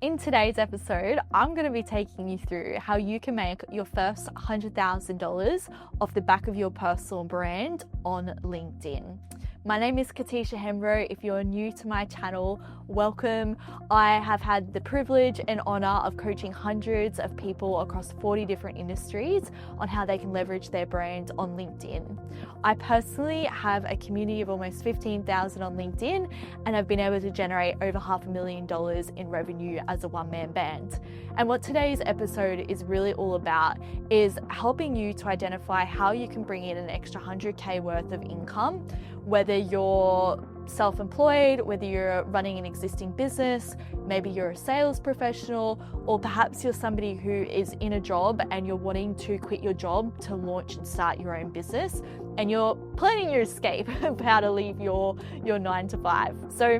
In today's episode, I'm going to be taking you through how you can make your first $100,000 off the back of your personal brand on LinkedIn. My name is Katisha Hembro. If you're new to my channel, welcome. I have had the privilege and honor of coaching hundreds of people across 40 different industries on how they can leverage their brand on LinkedIn. I personally have a community of almost 15,000 on LinkedIn, and I've been able to generate over $500,000 in revenue as a one-man band. And what today's episode is really all about is helping you to identify how you can bring in an extra 100K worth of income, whether you're self-employed, whether you're running an existing business, maybe you're a sales professional, or perhaps you're somebody who is in a job and you're wanting to quit your job to launch and start your own business, and you're planning your escape of how to leave your 9 to 5. So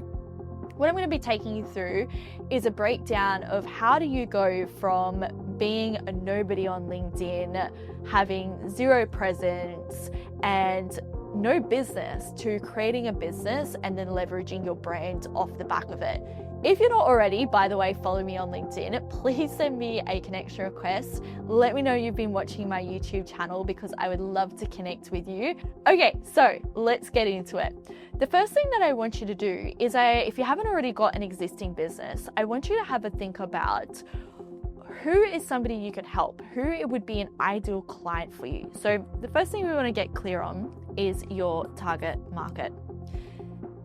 what I'm going to be taking you through is a breakdown of how do you go from being a nobody on LinkedIn, having zero presence and no business, to creating a business and then leveraging your brand off the back of it. If you're not already, by the way, follow me on LinkedIn. Please send me a connection request. Let me know you've been watching my YouTube channel because I would love to connect with you. Okay, so let's get into it. The first thing that I want you to do is, if you haven't already got an existing business, I want you to have a think about who is somebody you could help, who it would be an ideal client for you. So the first thing we want to get clear on is your target market.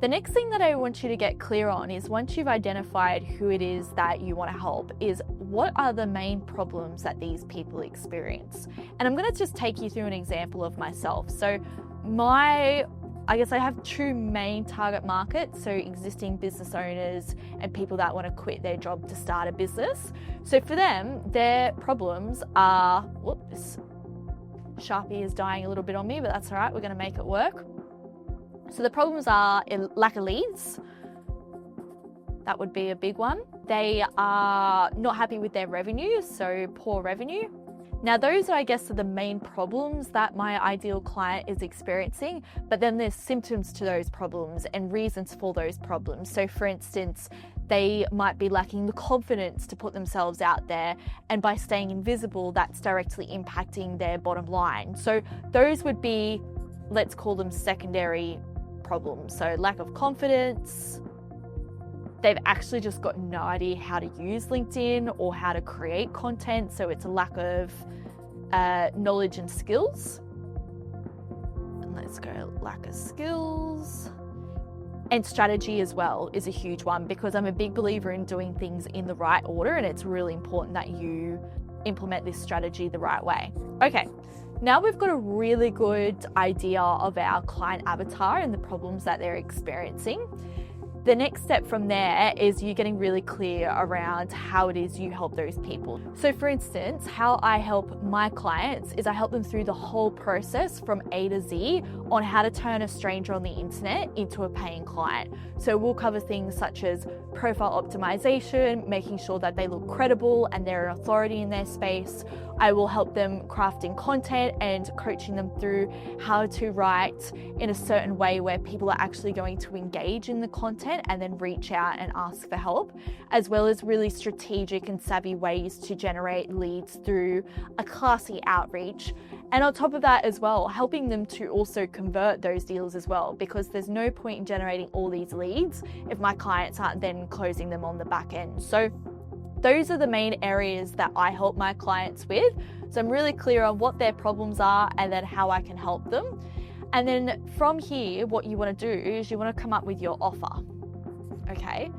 The next thing that I want you to get clear on is, once you've identified who it is that you want to help, is what are the main problems that these people experience. And I'm going to just take you through an example of myself. So I guess I have two main target markets, so existing business owners and people that want to quit their job to start a business. So for them, their problems are, whoops, Sharpie is dying a little bit on me, but that's all right, we're going to make it work. So the problems are lack of leads. That would be a big one. They are not happy with their revenue, so poor revenue. Now, those, I guess, are the main problems that my ideal client is experiencing, but then there's symptoms to those problems and reasons for those problems. So for instance, they might be lacking the confidence to put themselves out there, and by staying invisible, that's directly impacting their bottom line. So those would be, let's call them secondary problems. So lack of confidence, they've actually just got no idea how to use LinkedIn or how to create content. So it's a lack of knowledge and skills. And let's go lack of skills. And strategy as well is a huge one, because I'm a big believer in doing things in the right order, and it's really important that you implement this strategy the right way. Okay, now we've got a really good idea of our client avatar and the problems that they're experiencing. The next step from there is you getting really clear around how it is you help those people. So for instance, how I help my clients is I help them through the whole process from A to Z on how to turn a stranger on the internet into a paying client. So we'll cover things such as profile optimization, making sure that they look credible and they're an authority in their space. I will help them crafting content and coaching them through how to write in a certain way where people are actually going to engage in the content and then reach out and ask for help, as well as really strategic and savvy ways to generate leads through a classy outreach. And on top of that as well, helping them to also convert those deals as well, because there's no point in generating all these leads if my clients aren't then closing them on the back end. So those are the main areas that I help my clients with. So I'm really clear on what their problems are and then how I can help them. And then from here, what you want to do is you want to come up with your offer. Okay.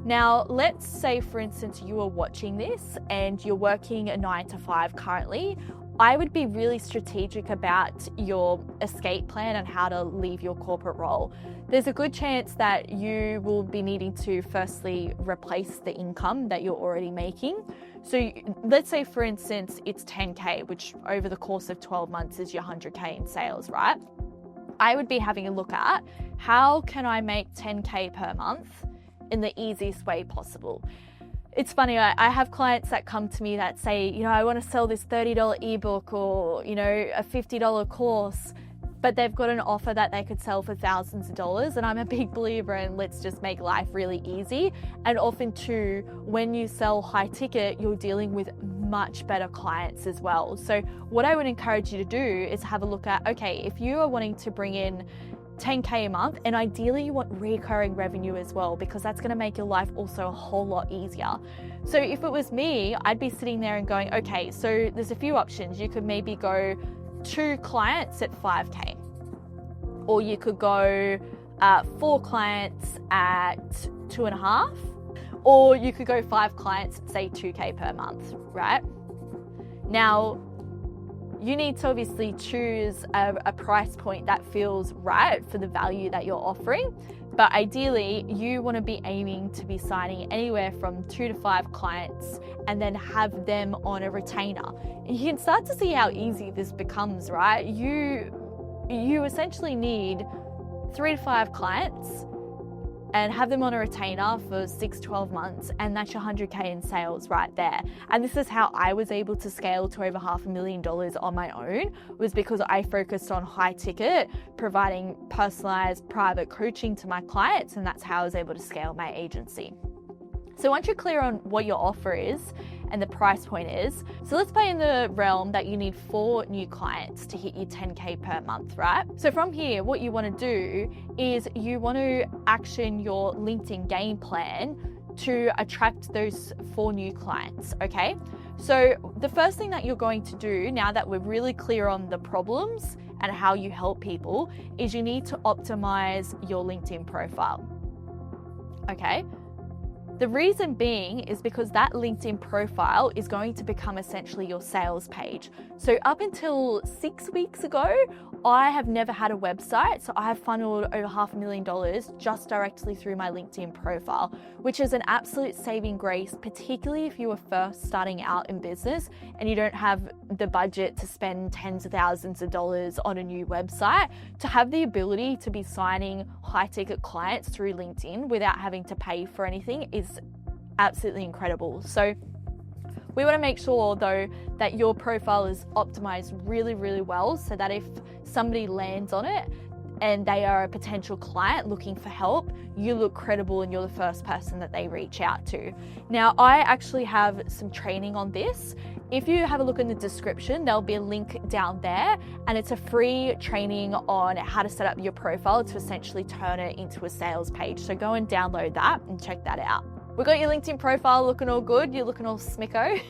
Now, let's say, for instance, you are watching this and you're working a 9 to 5 currently. I would be really strategic about your escape plan and how to leave your corporate role. There's a good chance that you will be needing to firstly replace the income that you're already making. So let's say, for instance, it's 10K, which over the course of 12 months is your 100K in sales, right? I would be having a look at how can I make 10K per month in the easiest way possible. It's funny, I have clients that come to me that say, I want to sell this $30 ebook or, a $50 course. but they've got an offer that they could sell for thousands of dollars. And I'm a big believer in let's just make life really easy. And often too, when you sell high ticket, you're dealing with much better clients as well. So what I would encourage you to do is have a look at, okay, if you are wanting to bring in 10K a month, and ideally you want recurring revenue as well, because that's going to make your life also a whole lot easier. So if it was me, I'd be sitting there and going, okay, so there's a few options. You could maybe go 2 clients at 5K, or you could go 4 clients at 2.5, or you could go 5 clients at say 2K per month, right? Now, you need to obviously choose a price point that feels right for the value that you're offering. But ideally, you want to be aiming to be signing anywhere from 2 to 5 clients and then have them on a retainer. And you can start to see how easy this becomes, right? You essentially need 3 to 5 clients and have them on a retainer for 6-12 months, and that's your 100K in sales right there. And this is how I was able to scale to over $500,000 on my own, was because I focused on high ticket, providing personalized private coaching to my clients, and that's how I was able to scale my agency. So once you're clear on what your offer is and the price point is, so let's play in the realm that you need 4 new clients to hit your 10K per month, right? So from here, what you want to do is you want to action your LinkedIn game plan to attract those 4 new clients, okay? So the first thing that you're going to do, now that we're really clear on the problems and how you help people, is you need to optimize your LinkedIn profile, okay? The reason being is because that LinkedIn profile is going to become essentially your sales page. So up until 6 weeks ago, I have never had a website. So I have funneled over $500,000 just directly through my LinkedIn profile, which is an absolute saving grace, particularly if you are first starting out in business and you don't have the budget to spend tens of thousands of dollars on a new website. To have the ability to be signing high ticket clients through LinkedIn without having to pay for anything is absolutely incredible. So we want to make sure though that your profile is optimized really, really well, so that if somebody lands on it and they are a potential client looking for help, you look credible and you're the first person that they reach out to. Now, I actually have some training on this. If you have a look in the description, there'll be a link down there, and it's a free training on how to set up your profile to essentially turn it into a sales page. So go and download that and check that out. We got your LinkedIn profile looking all good, you're looking all smicko,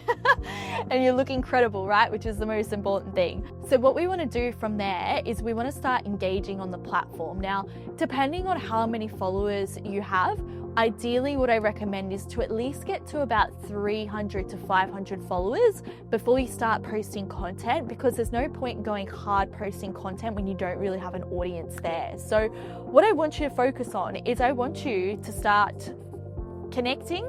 and you're looking credible, right? Which is the most important thing. So what we want to do from there is we want to start engaging on the platform. Now, depending on how many followers you have, ideally what I recommend is to at least get to about 300 to 500 followers before you start posting content, because there's no point in going hard posting content when you don't really have an audience there. So what I want you to focus on is I want you to start connecting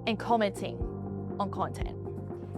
and commenting on content.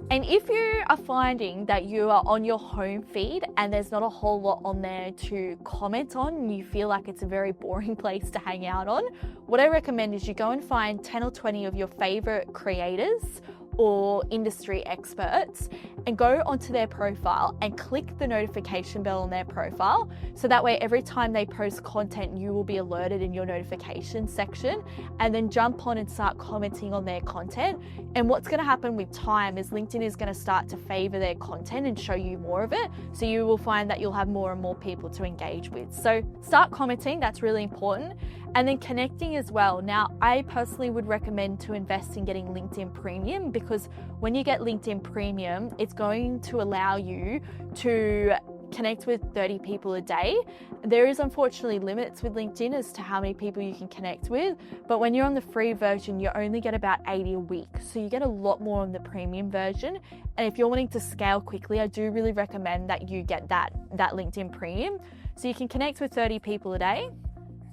And if you are finding that you are on your home feed and there's not a whole lot on there to comment on, and you feel like it's a very boring place to hang out on, what I recommend is you go and find 10 or 20 of your favorite creators or industry experts and go onto their profile and click the notification bell on their profile. So that way, every time they post content, you will be alerted in your notification section, and then jump on and start commenting on their content. And what's going to happen with time is LinkedIn is going to start to favor their content and show you more of it. So you will find that you'll have more and more people to engage with. So start commenting, that's really important. And then connecting as well. Now, I personally would recommend to invest in getting LinkedIn Premium, because when you get LinkedIn Premium, it's going to allow you to connect with 30 people a day. There is unfortunately limits with LinkedIn as to how many people you can connect with, but when you're on the free version, you only get about 80 a week. So you get a lot more on the premium version. And if you're wanting to scale quickly, I do really recommend that you get that LinkedIn Premium. So you can connect with 30 people a day.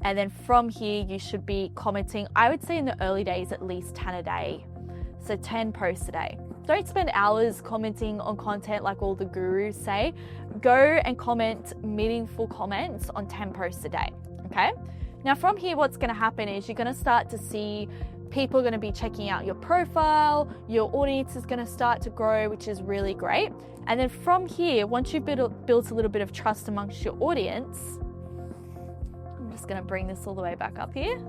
And then from here, you should be commenting, I would say in the early days, at least 10 a day. So 10 posts a day. Don't spend hours commenting on content like all the gurus say. Go and comment meaningful comments on 10 posts a day, okay? Now from here, what's gonna happen is you're gonna start to see people are going to be checking out your profile, your audience is going to start to grow, which is really great. And then from here, once you've built a little bit of trust amongst your audience, I'm just going to bring this all the way back up here.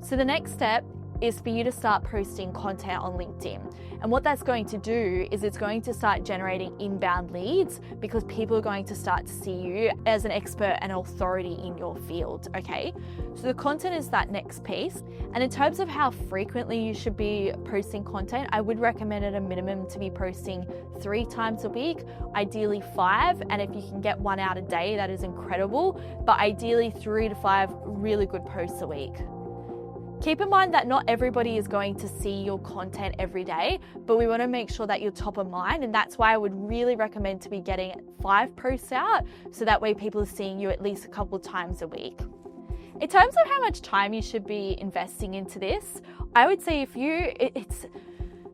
So the next step is for you to start posting content on LinkedIn. And what that's going to do is it's going to start generating inbound leads, because people are going to start to see you as an expert and authority in your field, okay? So the content is that next piece. And in terms of how frequently you should be posting content, I would recommend at a minimum to be posting 3 times a week, ideally 5. And if you can get 1 out a day, that is incredible. But ideally 3 to 5 really good posts a week. Keep in mind that not everybody is going to see your content every day, but we want to make sure that you're top of mind. And that's why I would really recommend to be getting 5 posts out, so that way people are seeing you at least a couple times a week. In terms of how much time you should be investing into this, I would say it's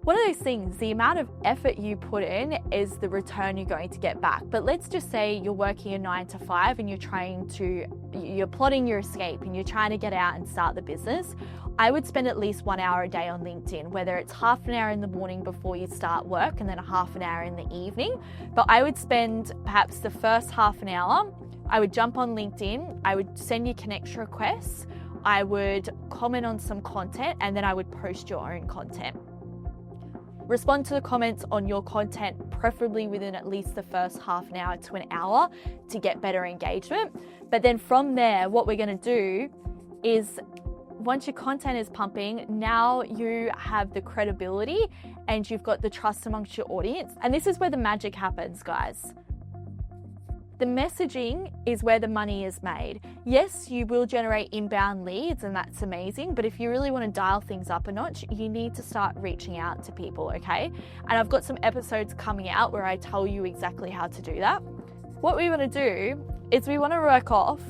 one of those things, the amount of effort you put in is the return you're going to get back. But let's just say you're working a 9 to 5 and you're plotting your escape and you're trying to get out and start the business. I would spend at least 1 hour a day on LinkedIn, whether it's half an hour in the morning before you start work and then a half an hour in the evening. But I would spend perhaps the first half an hour, I would jump on LinkedIn, I would send you connection requests, I would comment on some content, and then I would post your own content. Respond to the comments on your content, preferably within at least the first half an hour to an hour to get better engagement. But then from there, what we're going to do is, once your content is pumping, now you have the credibility and you've got the trust amongst your audience. And this is where the magic happens, guys. The messaging is where the money is made. Yes, you will generate inbound leads and that's amazing, but if you really want to dial things up a notch, you need to start reaching out to people, okay? And I've got some episodes coming out where I tell you exactly how to do that. What we want to do is we want to work off,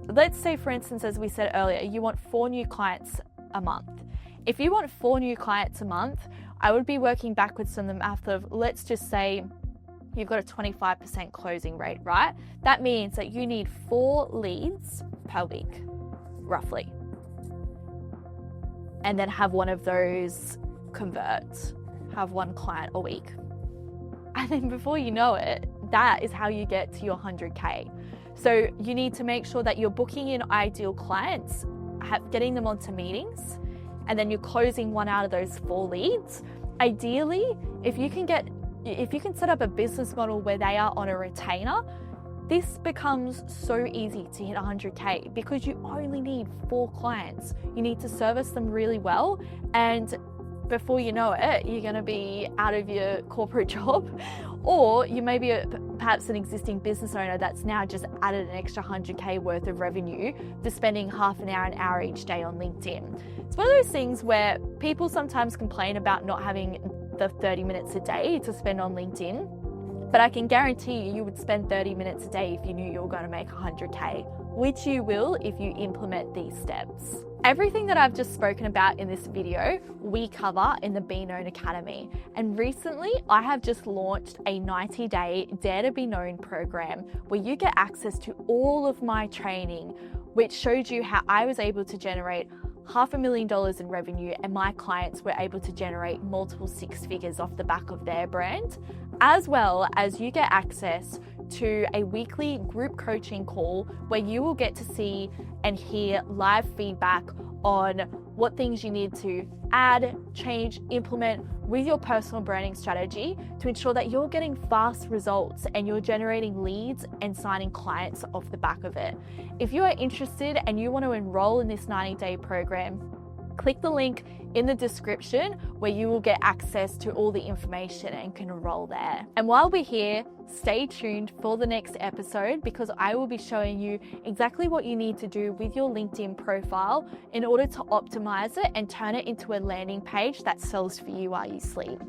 let's say for instance, as we said earlier, you want 4 new clients a month. If you want 4 new clients a month, I would be working backwards from the math of, let's just say, you've got a 25% closing rate, right? That means that you need 4 leads per week, roughly. And then have one of those convert, have 1 client a week. And then before you know it, that is how you get to your 100K. So you need to make sure that you're booking in ideal clients, getting them onto meetings, and then you're closing 1 out of those 4 leads. Ideally, if you can set up a business model where they are on a retainer, this becomes so easy to hit 100K because you only need 4 clients. You need to service them really well, and before you know it, you're going to be out of your corporate job, or you may be perhaps an existing business owner that's now just added an extra 100K worth of revenue for spending half an hour each day on LinkedIn. It's one of those things where people sometimes complain about not having the 30 minutes a day to spend on LinkedIn, but I can guarantee you would spend 30 minutes a day if you knew you were going to make 100K, which you will if you implement these steps. Everything that I've just spoken about in this video, we cover in the Be Known Academy. And recently, I have just launched a 90-day Dare to Be Known program where you get access to all of my training, which shows you how I was able to generate $500,000 in revenue and my clients were able to generate multiple 6 figures off the back of their brand, as well as you get access to a weekly group coaching call where you will get to see and hear live feedback on what things you need to add, change, implement with your personal branding strategy to ensure that you're getting fast results and you're generating leads and signing clients off the back of it. If you are interested and you want to enroll in this 90-day program, click the link in the description where you will get access to all the information and can enroll there. And while we're here, stay tuned for the next episode because I will be showing you exactly what you need to do with your LinkedIn profile in order to optimize it and turn it into a landing page that sells for you while you sleep.